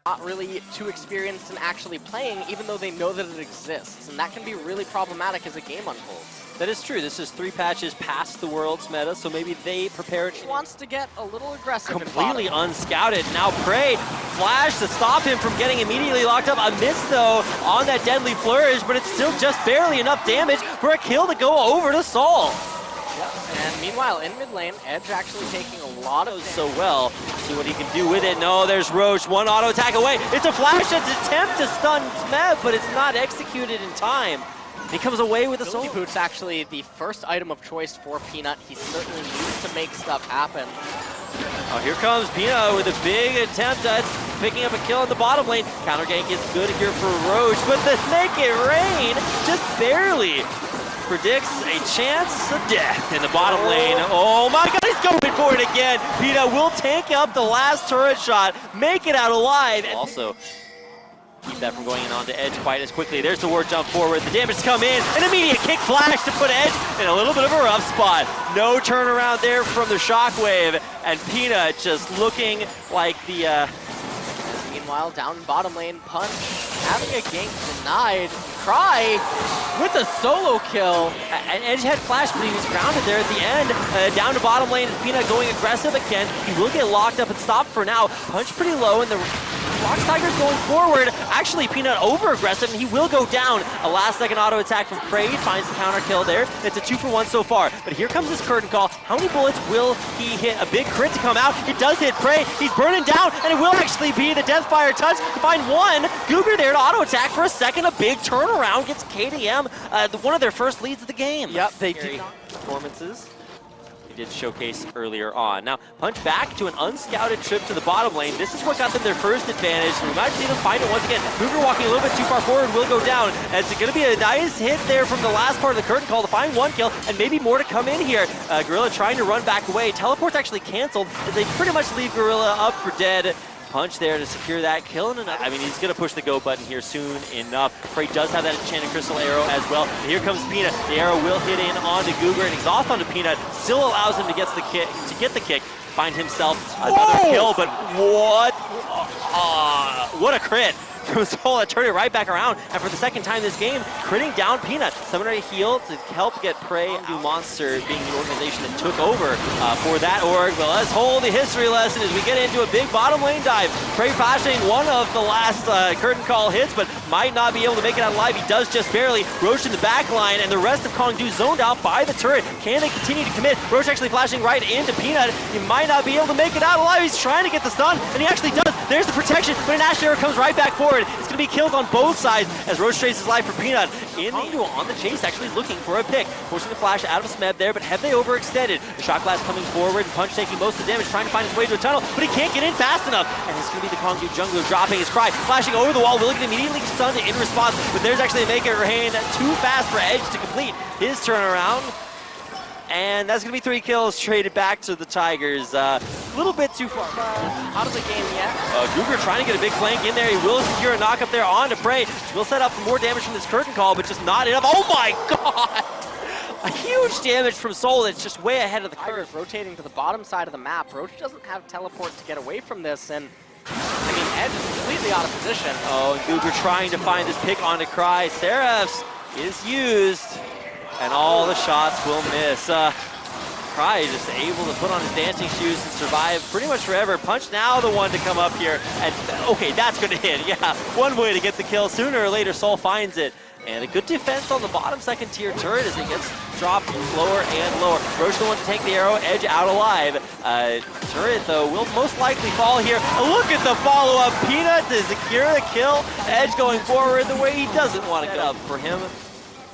not really too experienced in actually playing, even though they know that it exists. And that can be really problematic as a game unfolds. That is true. This is 3 patches past the World's meta, so maybe they prepared. He wants to get a little aggressive. Completely unscouted. Now Prey, flash to stop him from getting immediately locked up. A miss, though, on that deadly flourish, but it's still just barely enough damage for a kill to go over to Seoul. Yep. And meanwhile, in mid lane, Edge actually taking a lot of so well. See what he can do with it. No, there's Roche, one auto attack away. It's a flash attempt to stun Smeb, but it's not executed in time. He comes away with a soul. Boot's actually the first item of choice for Peanut. He certainly needs to make stuff happen. Oh, here comes Peanut with a big attempt at picking up a kill in the bottom lane. Counter gank is good here for Roche, but the Make It Rain just barely predicts a chance of death in the bottom lane. Oh my god, he's going for it again. Peanut will tank up the last turret shot, make it out alive. And also, keep that from going in onto Edge quite as quickly. There's the ward jump forward. The damage come in. An immediate kick flash to put Edge in a little bit of a rough spot. No turnaround there from the shockwave. And Peanut just looking like the... Meanwhile, down in bottom lane, Punch having a gank denied. Cry with a solo kill. And Edge had flash, but he was grounded there at the end. Down to bottom lane is Peanut going aggressive again. He will get locked up and stopped for now. Punch pretty low, and the ROX Tigers going forward. Actually, Peanut over-aggressive, and he will go down. A last-second auto attack from Prey, finds the counter kill there. It's a 2-for-1 so far. But here comes his curtain call. How many bullets will he hit? A big crit to come out. It does hit Prey. He's burning down, and it will actually be the Deathfire touch to find one. Goober there to auto attack for a second. A big turnaround gets KDM one of their first leads of the game. Yep, they did performances. Did showcase earlier on. Now, Punch back to an unscouted trip to the bottom lane. This is what got them their first advantage. We might see them find it once again. Cougar walking a little bit too far forward will go down. And it's going to be a nice hit there from the last part of the curtain call to find one kill, and maybe more to come in here. Gorilla trying to run back away. Teleport's actually canceled. They pretty much leave Gorilla up for dead. Punch there to secure that kill. And I mean, he's going to push the go button here soon enough. Prey does have that enchanted crystal arrow as well. And here comes Peanut. The arrow will hit in onto Goober, and he's off onto Peanut. Still allows him to get the kick. Find himself another kill, but what a crit from Seoul that turned it right back around. And for the second time this game, critting down Peanut. Summoner heal to help get Prey. Monster being the organization that took over for that org. But let's hold the history lesson as we get into a big bottom lane dive. Prey flashing one of the last curtain call hits, but might not be able to make it out alive. He does just barely. Roche in the back line, and the rest of Kongdoo zoned out by the turret. Can they continue to commit? Roche actually flashing right into Peanut. He might not be able to make it out alive. He's trying to get the stun, and he actually does. There's the protection, but an Ash arrow comes right back forward. It's going to be kills on both sides as Roche trades his life for Peanut. Kongdoo on the chase, actually looking for a pick. Forcing the flash out of Smeb there, but have they overextended? The shot glass coming forward, and Punch taking most of the damage, trying to find his way to a tunnel, but he can't get in fast enough. And it's going to be the Kongdoo jungler dropping his Cry, flashing over the wall, will get immediately stunned in response, but there's actually a Make It Rain too fast for Edge to complete his turnaround. And that's going to be 3 kills traded back to the Tigers. A little bit too far out of the game yet. Goober trying to get a big flank in there. He will secure a knock up there onto Prey. Will set up for more damage from this curtain call, but just not enough. Oh my god! A huge damage from Seoul that's just way ahead of the curve. Rotating to the bottom side of the map. Roche doesn't have teleport to get away from this, and I mean, Edge is completely out of position. Oh, and Goober trying to find this pick onto Cry. Seraphs is used, and all the shots will miss. Cry just able to put on his dancing shoes and survive pretty much forever. Punch now the one to come up here, and okay, that's gonna hit. Yeah, one way to get the kill. Sooner or later, Seoul finds it. And a good defense on the bottom second tier turret as it gets dropped lower and lower. Roche the one to take the arrow, Edge out alive. Turret though will most likely fall here. Look at the follow-up. Peanut to secure the kill. Edge going forward the way he doesn't want to get up for him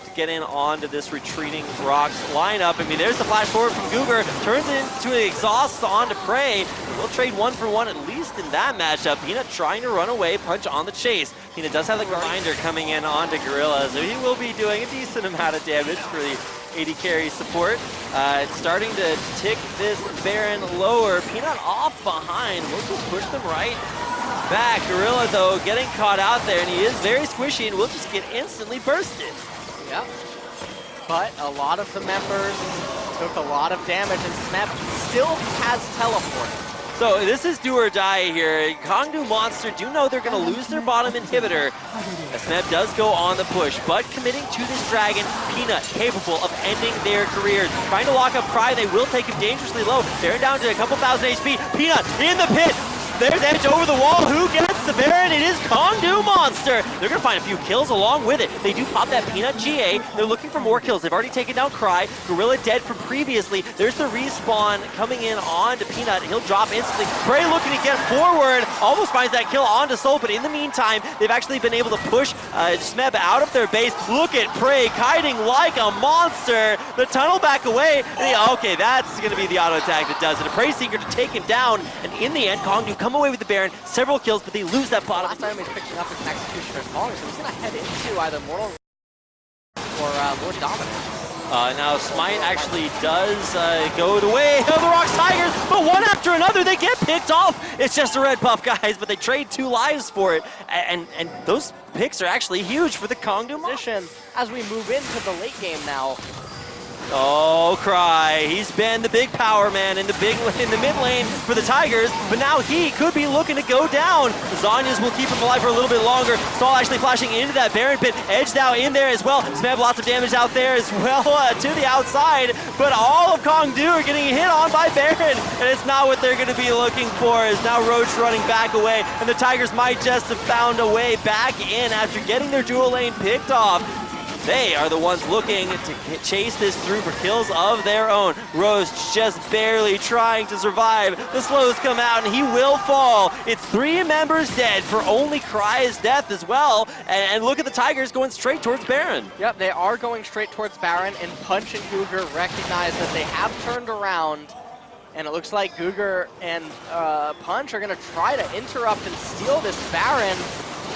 to get in onto this retreating ROX lineup. I mean, there's the flash forward from Goober. Turns it into an exhaust onto Prey. We'll trade 1 for 1 at least in that matchup. Peanut trying to run away, Punch on the chase. Peanut does have the reminder coming in onto Gorilla, so he will be doing a decent amount of damage for the AD carry support. Starting to tick this Baron lower. Peanut off behind. We'll just push them right back. Gorilla, though, getting caught out there, and he is very squishy and will just get instantly bursted. Yep. But a lot of the members took a lot of damage, and Smeb still has teleport. So this is do or die here. Kongdoo Monster do know they're going to lose their bottom inhibitor. SMEB does go on the push, but committing to this dragon, Peanut capable of ending their careers. Trying to lock up Cry, they will take him dangerously low. They're down to a couple thousand HP. Peanut in the pit. There's Edge over the wall. Who gets the Baron? It is Kongdoo Monster. They're going to find a few kills along with it. They do pop that Peanut GA. They're looking for more kills. They've already taken down Cry. Gorilla dead from previously. There's the respawn coming in on to Peanut. He'll drop instantly. Prey looking to get forward. Almost finds that kill onto Seoul, but in the meantime, they've actually been able to push SMEB out of their base. Look at Prey kiting like a monster. The tunnel back away. Okay, that's going to be the auto attack that does it. A Prey Seeker to take him down. And in the end, Kongdoo come away with the Baron, several kills, but they lose that bottom. Last time he's picking up his Executioner's Calling, so he's going to head into either Mortal or Lord Dominant. Now Smite actually does go the way of the ROX Tigers, but one after another they get picked off. It's just a red buff, guys, but they trade 2 lives for it, and those picks are actually huge for the Kongdoo position. As we move into the late game now. Oh, Cry. He's been the big power man in the mid lane for the Tigers, but now he could be looking to go down. Zhonya's will keep him alive for a little bit longer. Saul actually flashing into that Baron pit. Edge now in there as well. SMEB lots of damage out there as well to the outside, but all of Kongdoo are getting hit on by Baron, and it's not what they're going to be looking for. Is now Roach running back away, and the Tigers might just have found a way back in after getting their dual lane picked off. They are the ones looking to chase this through for kills of their own. Rose just barely trying to survive. The slows come out and he will fall. It's 3 members dead for only Cry's death as well. And look at the Tigers going straight towards Baron. Yep, they are going straight towards Baron, and Punch and Guger recognize that they have turned around. And it looks like Guger and Punch are going to try to interrupt and steal this Baron.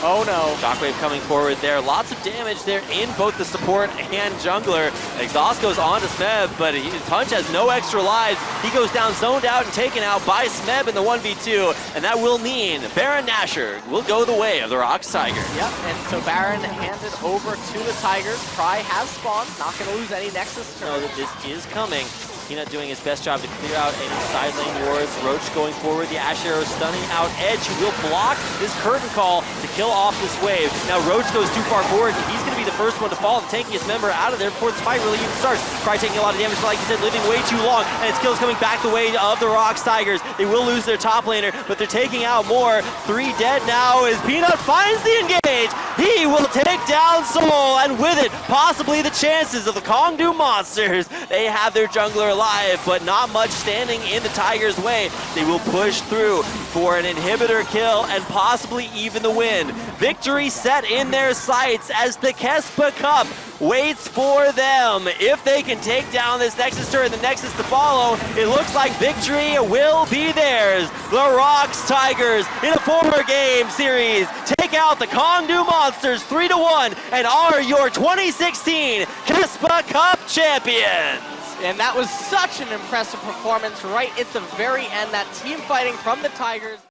Oh no. Shockwave coming forward there. Lots of damage there in both the support and jungler. Exhaust goes on to SMEB, but Punch has no extra lives. He goes down, zoned out, and taken out by SMEB in the 1v2. And that will mean Baron Nashor will go the way of the ROX Tigers. Yep, and so Baron handed over to the Tigers. Cry has spawned, not going to lose any Nexus turn. No, this is coming. Peanut doing his best job to clear out any side lane wards. Roach going forward, the Ash Arrow stunning out Edge, who will block this curtain call to kill off this wave. Now Roach goes too far forward. He's going to be the first one to fall, the tankiest member out of there before this fight really even starts. Cry taking a lot of damage, but like you said, living way too long, and his kills coming back the way of the ROX Tigers. They will lose their top laner, but they're taking out more. 3 dead now as Peanut finds the engage. He will take down Seoul, and with it, possibly the chances of the Kongdoo Monsters. They have their jungler alive, but not much standing in the Tigers' way. They will push through for an inhibitor kill and possibly even the win. Victory set in their sights as the Kespa Cup waits for them. If they can take down this Nexus turret, the Nexus to follow, it looks like victory will be theirs. The ROX Tigers in a 4-game series take out the Kongdoo Monsters 3-1 and are your 2016 Kespa Cup champions. And that was such an impressive performance right at the very end. That team fighting from the Tigers.